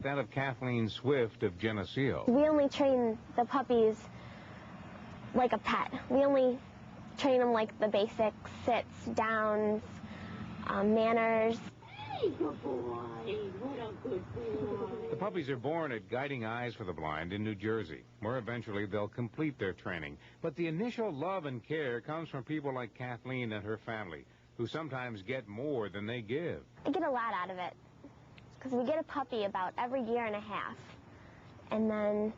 like that of Kathleen Swift of Geneseo. We only train the puppies like a pet. We only train them like the basic sits, downs, manners. Hey, good boy. What a good boy. The puppies are born at Guiding Eyes for the Blind in New Jersey, where eventually they'll complete their training. But the initial love and care comes from people like Kathleen and her family, who sometimes get more than they give. I get a lot out of it, because we get a puppy about every year and a half, and then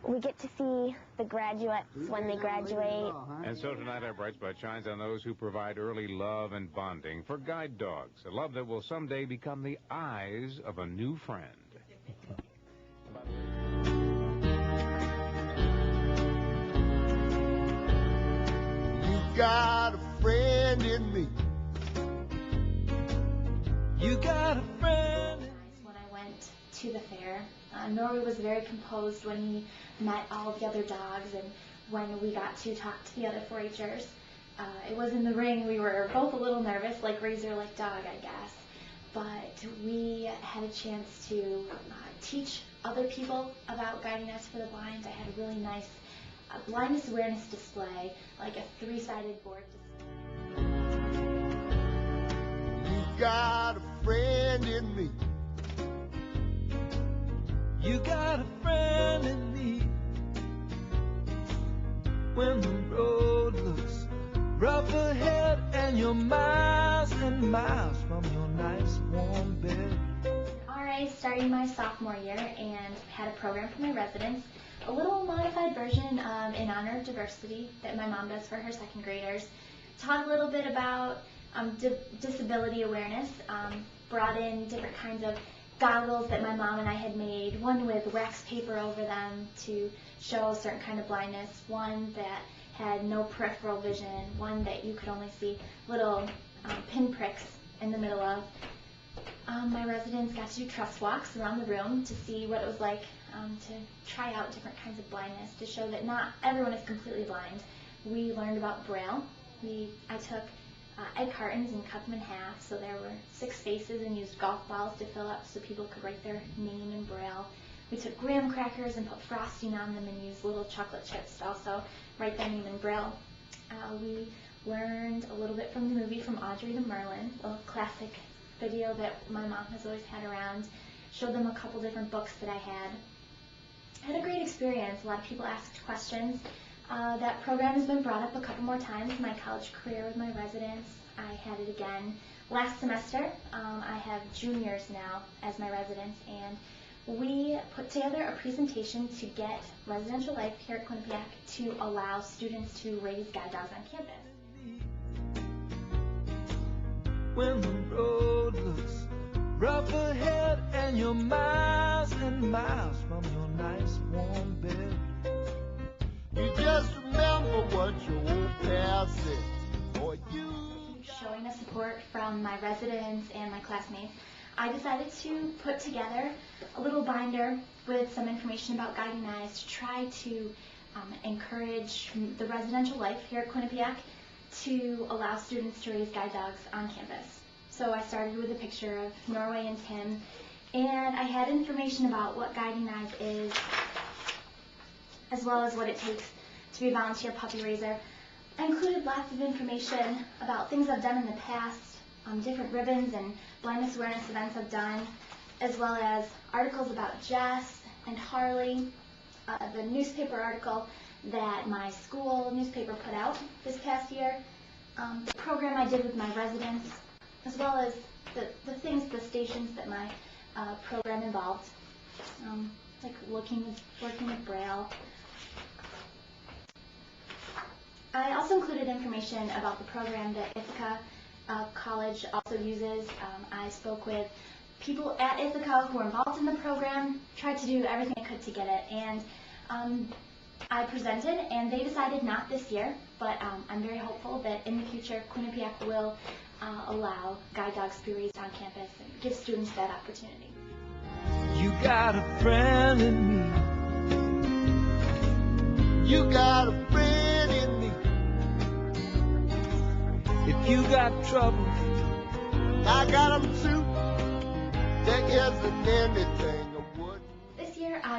we get to see the graduates when they graduate. And so tonight our bright spot shines on those who provide early love and bonding for guide dogs, a love that will someday become the eyes of a new friend. You got a friend in me. You got a friend. When I went to the fair, Norway was very composed when he met all the other dogs and when we got to talk to the other 4-H'ers. It was in the ring. We were both a little nervous, like razor, like dog, I guess. But we had a chance to teach other people about Guiding Eyes for the Blind. I had a really nice blindness awareness display, like a 3-sided board display. You got a friend in me. You got a friend in me. When the road looks rough ahead and you're miles and miles from your nice warm bed. RA starting my sophomore year and had a program for my residents, a little modified version in honor of diversity that my mom does for her second graders. Taught a little bit about disability awareness, brought in different kinds of goggles that my mom and I had made, one with wax paper over them to show a certain kind of blindness, one that had no peripheral vision, one that you could only see little pinpricks in the middle of. My residents got to do trust walks around the room to see what it was like to try out different kinds of blindness, to show that not everyone is completely blind. We learned about Braille. I took egg cartons and cut them in half, so there were 6 spaces, and used golf balls to fill up so people could write their name in Braille. We took graham crackers and put frosting on them and used little chocolate chips to also write their name in Braille. We learned a little bit from the movie From Audrey to Merlin, a classic video that my mom has always had around. Showed them a couple different books that I had. Had a great experience. A lot of people asked questions. That program has been brought up a couple more times in my college career with my residents. I had it again last semester. I have juniors now as my residents, and we put together a presentation to get residential life here at Quinnipiac to allow students to raise guide dogs on campus. When the road looks rough ahead and you're miles and miles from your nice warm bed, you just remember what your old past said, or you. Showing the support from my residents and my classmates, I decided to put together a little binder with some information about Guiding Eyes to try to encourage the residential life here at Quinnipiac to allow students to raise guide dogs on campus. So I started with a picture of Norway and Tim, and I had information about what Guiding Eyes is, as well as what it takes to be a volunteer puppy raiser. I included lots of information about things I've done in the past, different ribbons and blindness awareness events I've done, as well as articles about Jess and Harley, the newspaper article that my school newspaper put out this past year, the program I did with my residents, as well as the stations that my program involved, like working with Braille. I also included information about the program that Ithaca College also uses. I spoke with people at Ithaca who were involved in the program, tried to do everything I could to get it, and I presented, and they decided not this year, but I'm very hopeful that in the future Quinnipiac will allow guide dogs to be raised on campus and give students that opportunity. You got a friend in me. You got a friend in me. If you got trouble, I got them too. There isn't anything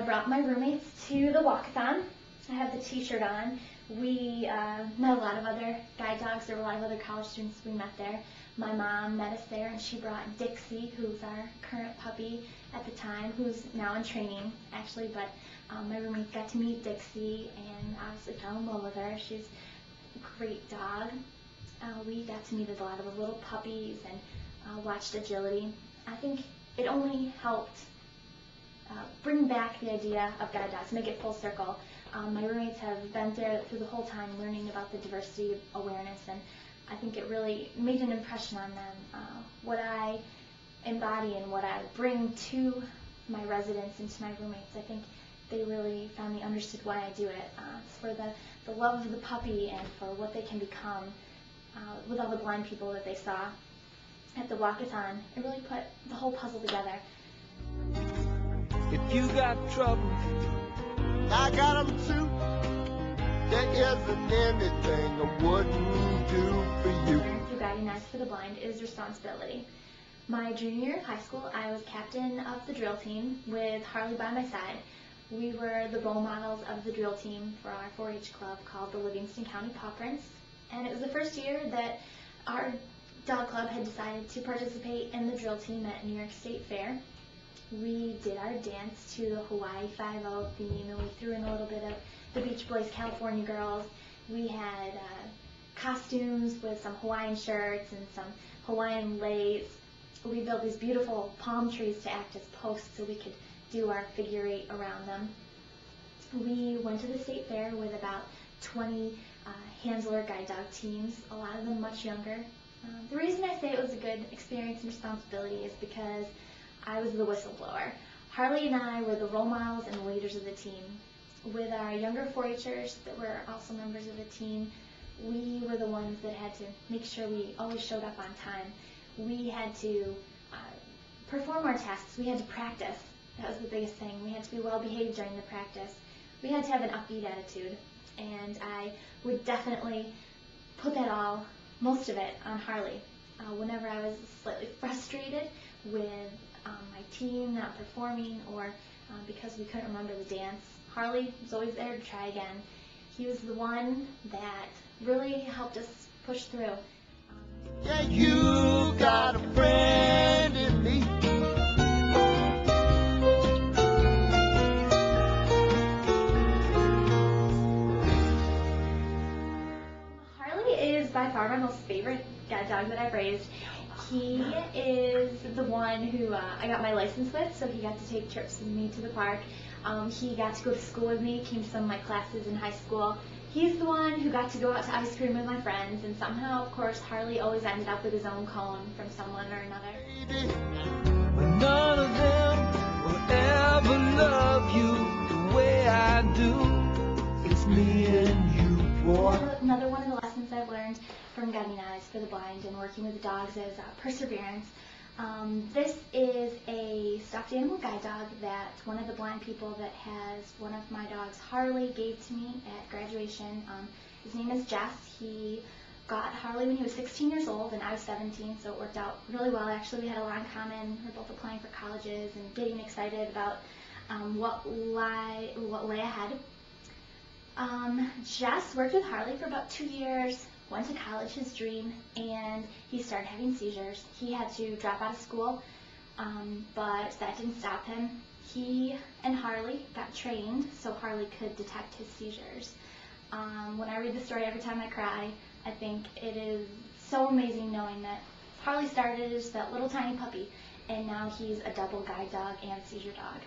I brought my roommates to the walkathon. I have the t-shirt on. We met a lot of other guide dogs. There were a lot of other college students we met there. My mom met us there, and she brought Dixie, who's our current puppy at the time, who's now in training, actually, but my roommates got to meet Dixie, and obviously fell in love with her. She's a great dog. We got to meet a lot of the little puppies and watched Agility. I think it only helped bring back the idea of guide dogs, make it full circle. My roommates have been there through the whole time learning about the diversity awareness, and I think it really made an impression on them. What I embody and what I bring to my residents and to my roommates, I think they really finally understood why I do it. It's for the love of the puppy and for what they can become with all the blind people that they saw at the walkathon. It really put the whole puzzle together. If you got trouble, I got them too. There isn't anything I wouldn't do for you. Through Guiding Eyes for the Blind is responsibility. My junior year of high school, I was captain of the drill team with Harley by my side. We were the role models of the drill team for our 4-H club called the Livingston County Paw Prints. And it was the first year that our dog club had decided to participate in the drill team at New York State Fair. We did our dance to the Hawaii 5-0 theme, and we threw in a little bit of the Beach Boys California Girls. We had costumes with some Hawaiian shirts and some Hawaiian lace. We built these beautiful palm trees to act as posts so we could do our figure 8 around them. We went to the state fair with about 20 Hansler guide dog teams, a lot of them much younger. The reason I say it was a good experience and responsibility is because I was the whistleblower. Harley and I were the role models and the leaders of the team. With our younger 4-Hers that were also members of the team, we were the ones that had to make sure we always showed up on time. We had to perform our tasks. We had to practice. That was the biggest thing. We had to be well behaved during the practice. We had to have an upbeat attitude. And I would definitely put that all, most of it, on Harley. Whenever I was slightly frustrated with my team not performing or because we couldn't remember the dance, Harley was always there to try again. He was the one that really helped us push through. Yeah, you got a friend in me. Harley is by far my most favorite guide dog that I've raised. He is the one who I got my license with, so he got to take trips with me to the park. He got to go to school with me, came to some of my classes in high school. He's the one who got to go out to ice cream with my friends, and somehow, of course, Harley always ended up with his own cone from someone or another. but none of them will ever love you the way I do. It's me and you, boy. Another one of the lessons I've learned from Guiding Eyes for the Blind and working with dogs is perseverance. This is a stuffed animal guide dog that one of the blind people that has one of my dogs, Harley, gave to me at graduation. His name is Jess. He got Harley when he was 16 years old and I was 17, so it worked out really well. Actually, we had a lot in common. We're both applying for colleges and getting excited about what lay ahead. Jess worked with Harley for about 2 years, went to college, his dream, and he started having seizures. He had to drop out of school, but that didn't stop him. He and Harley got trained so Harley could detect his seizures. When I read the story, every time I cry. I think it is so amazing knowing that Harley started as that little tiny puppy, and now he's a double guide dog and seizure dog.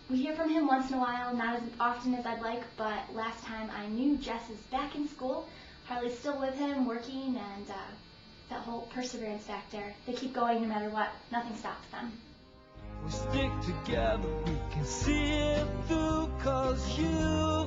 We hear from him once in a while, not as often as I'd like, but last time I knew Jess is back in school. Harley's still with him, working, and that whole perseverance factor. They keep going no matter what. Nothing stops them. We stick together, we can see it through, 'cause you